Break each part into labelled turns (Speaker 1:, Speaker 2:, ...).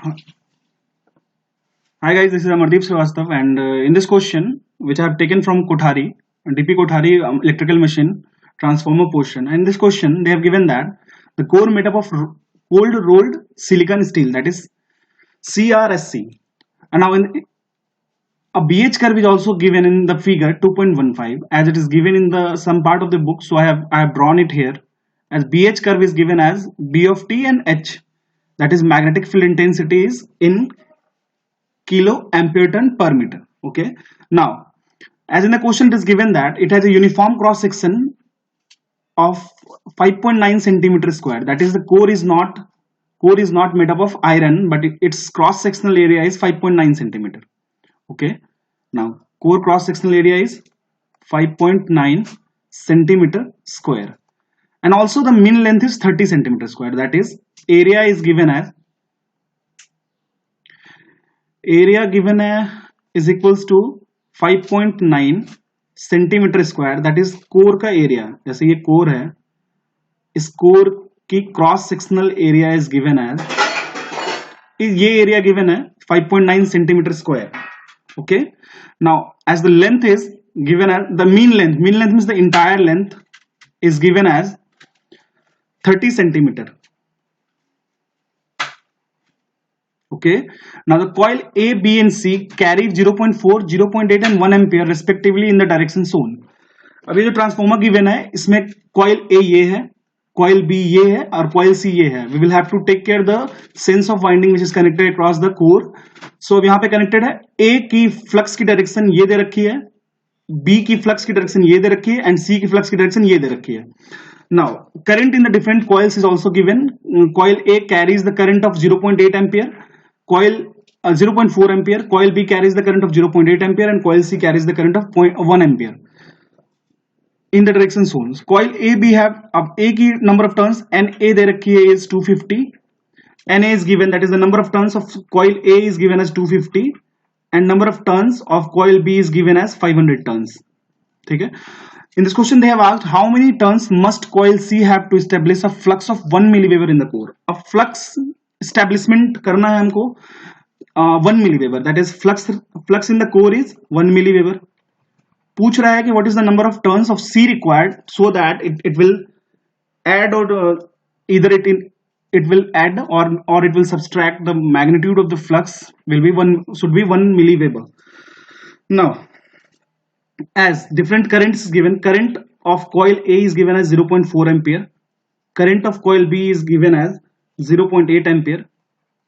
Speaker 1: Hi guys, this is Amardeep Srivastav, and in this question, which I have taken from Kothari, DP Kothari electrical machine transformer portion. And in this question, they have given that the core made up of cold rolled silicon steel, that is CRSC. And now a BH curve is also given in the figure 2.15, as it is given in the some part of the book. So I have drawn it here as BH curve is given as B of T and H, that is magnetic field intensity is in kilo ampere turn per meter. Okay, now as in the question it is given that it has a uniform cross section of 5.9 centimeter square, that is the core is not made up of iron, but its cross sectional area is 5.9 centimeter. Okay, now core cross sectional area is 5.9 centimeter square, and also the mean length is 30 centimeter square, that is area given is equals to 5.9 centimetre square, that is core का area. जैसे ये core है, इस core की cross sectional area is given as, ये area given है 5.9 centimetre square. Okay, now as the length is given as the mean length means the entire length is given as 30 centimeter. Okay, now the coil A, B and C carry 0.4, 0.8 and 1 ampere respectively in the direction shown. अभी जो transformer given है इसमें coil A ये है, coil B ये है और coil C ये है. We will have to take care the sense of winding which is connected across the core. So अब यहाँ पे कनेक्टेड है, A की फ्लक्स की डायरेक्शन ये दे रखी है, B की फ्लक्स की डायरेक्शन ये दे रखी है एंड C की फ्लक्स की डायरेक्शन ये दे रखी है. Now current in the different coils is also given. Coil A carries the current of 0.8 ampere. Coil 0.4 ampere, coil B carries the current of 0.8 ampere and coil C carries the current of 0.1 ampere in the direction shown. Coil A, B have अब A की number of turns NA दे रखी है is 250. NA is given, that is the number of turns of coil A is given as 250 and number of turns of coil B is given as 500 turns. ठीक है. In this question they have asked how many turns must coil C have to establish a flux of 1 milliweber in the core. अब flux establishment करना है हमको 1 milliweber, that is flux in the core is 1 milliweber. पूछ रहा है कि what is the number of turns of C required so that it will add or either it will add or it will subtract the magnitude of the flux should be 1 milliweber. Now as different currents is given, current of coil A is given as 0.4 ampere, current of coil B is given as 0.8 ampere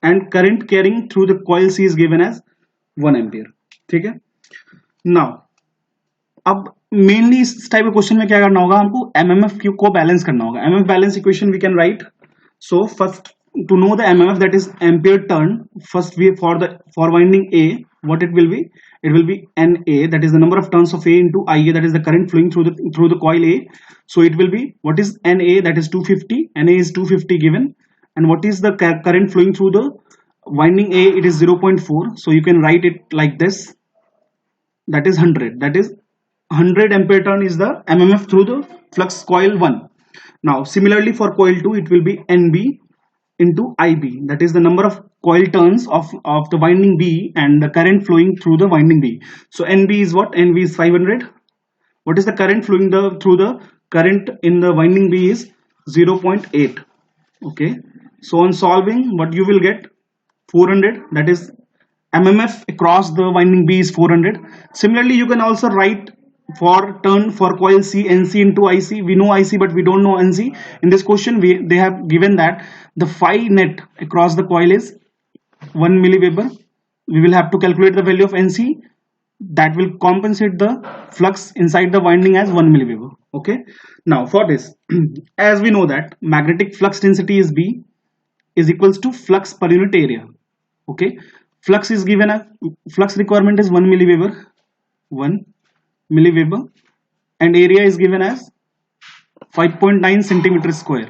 Speaker 1: and current carrying through the coil C is given as 1 ampere. ठीक है. Now अब mainly इस type के question में क्या करना होगा, हमको एमएमएफ को बैलेंस करना होगा. MMF balance equation we can write. So first to know the MMF, that is ampere turn, first we for winding A, what it will be NA, that is the number of turns of A into IA, that is the current flowing through the coil A. So it will be, what is NA, that is 250, NA is 250 given, and what is the current flowing through the winding A, it is 0.4. So you can write it like this, that is 100, that is 100 ampere turn is the MMF through the flux coil 1. Now similarly for coil 2 it will be NB into IB, that is the number of coil turns of the winding B and the current flowing through the winding B. So NB is what? NB is 500. What is the current flowing through the current in the winding B is 0.8. Okay, so on solving what you will get 400, that is MMF across the winding B is 400. Similarly you can also write for turn for coil C, NC into IC. We know IC but we don't know NC. In this question they have given that the phi net across the coil is 1 milliweber. We will have to calculate the value of NC that will compensate the flux inside the winding as 1 milliweber. Okay, now for this as we know that magnetic flux density is B is equals to flux per unit area. Okay, flux is given as, flux requirement is 1 milliweber and area is given as 5.9 centimeter square.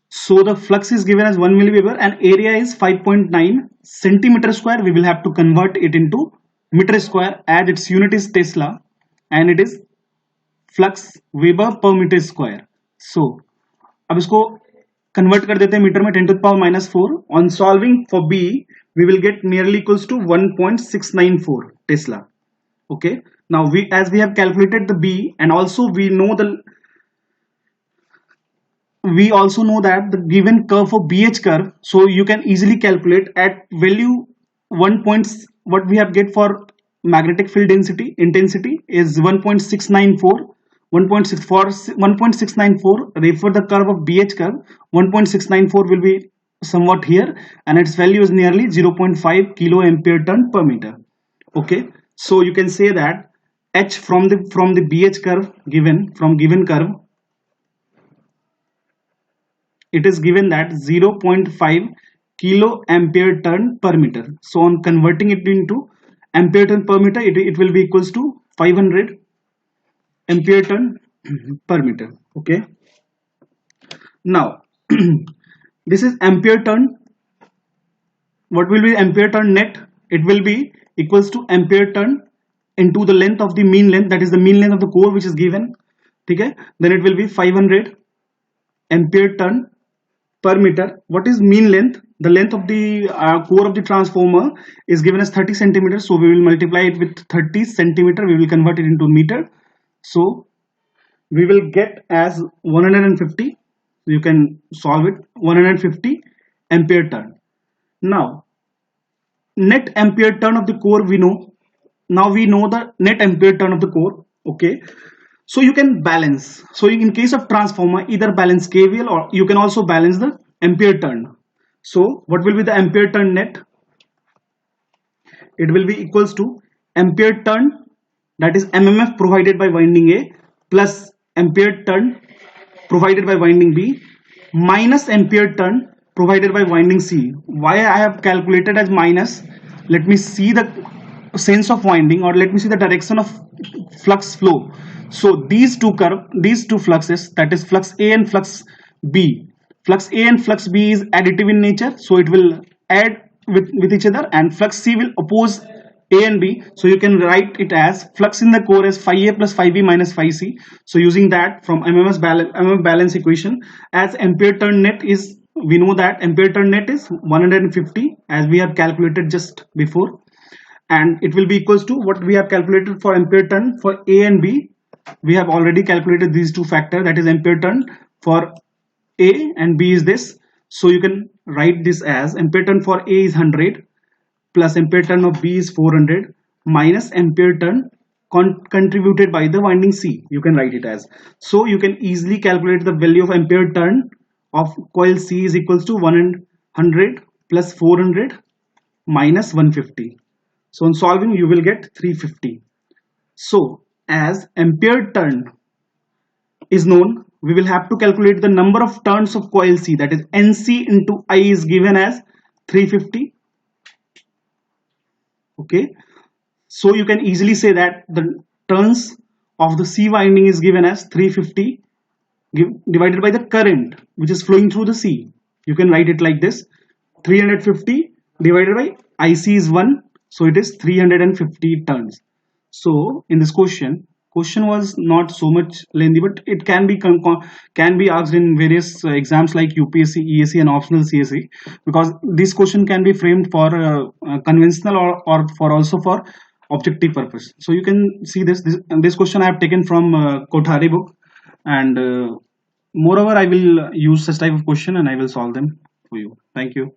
Speaker 1: So the flux is given as 1 milliweber and area is 5.9 centimeter square. We will have to convert it into meter square as its unit is Tesla and it is flux Weber per meter square. So अब इसको convert कर देते हैं metre में 10⁻⁻⁴. On solving for B, we will get nearly equals to 1.694 Tesla. Okay, now as we have calculated the B, and also we also know that the given curve for BH curve, so you can easily calculate at value 1 point, what we have get for magnetic field density intensity is 1.694. 1.694, refer the curve of BH curve. 1.694 will be somewhat here, and its value is nearly 0.5 kilo ampere turn per meter. Okay, so you can say that H from the BH curve given curve, it is given that 0.5 kilo ampere turn per meter. So on converting it into ampere turn per meter, it will be equals to 500 ampere turn per meter. Okay, now this is ampere turn. What will be ampere turn net? It will be equals to ampere turn into the length of the mean length, that is the mean length of the core which is given. Okay, then it will be 500 ampere turn per meter. What is mean length? The length of the core of the transformer is given as 30 centimeters, so we will multiply it with 30 centimeter. We will convert it into meter, so we will get as 150. You can solve it. 150 ampere turn. Now net ampere turn of the core we know. Now we know the net ampere turn of the core. Okay, so you can balance. So in case of transformer, either balance KVL or you can also balance the ampere turn. So what will be the ampere turn net? It will be equals to ampere turn, that is MMF provided by winding A, plus ampere turn provided by winding B, minus ampere turn provided by winding C. Why I have calculated as minus? Let me see the sense of winding, or let me see the direction of flux flow. So these two fluxes, that is flux A and flux B. Flux A and flux B is additive in nature, so it will add with each other, and flux C will oppose A and B. So you can write it as flux in the core as phi A plus phi B minus phi C. So using that from MMF balance equation, as ampere turn net is, we know that ampere turn net is 150 as we have calculated just before, and it will be equals to what we have calculated for ampere turn for A and B. We have already calculated these two factors, that is ampere turn for A and B is this. So you can write this as ampere turn for A is 100 plus ampere turn of B is 400 minus ampere turn contributed by the winding C. You can write it as. So you can easily calculate the value of ampere turn of coil C is equals to 100 plus 400 minus 150. So on solving you will get 350. So as ampere turn is known, we will have to calculate the number of turns of coil C, that is NC into I is given as 350. Okay, so you can easily say that the turns of the C winding is given as 350 divided by the current which is flowing through the C. You can write it like this: 350 divided by IC is 1, so it is 350 turns. So in this question was not so much lengthy, but it can be asked in various exams like UPSC, ESC, and optional CSE, because this question can be framed for conventional or for also for objective purpose. So you can see this question I have taken from Kothari book, and moreover I will use such type of question and I will solve them for you. Thank you.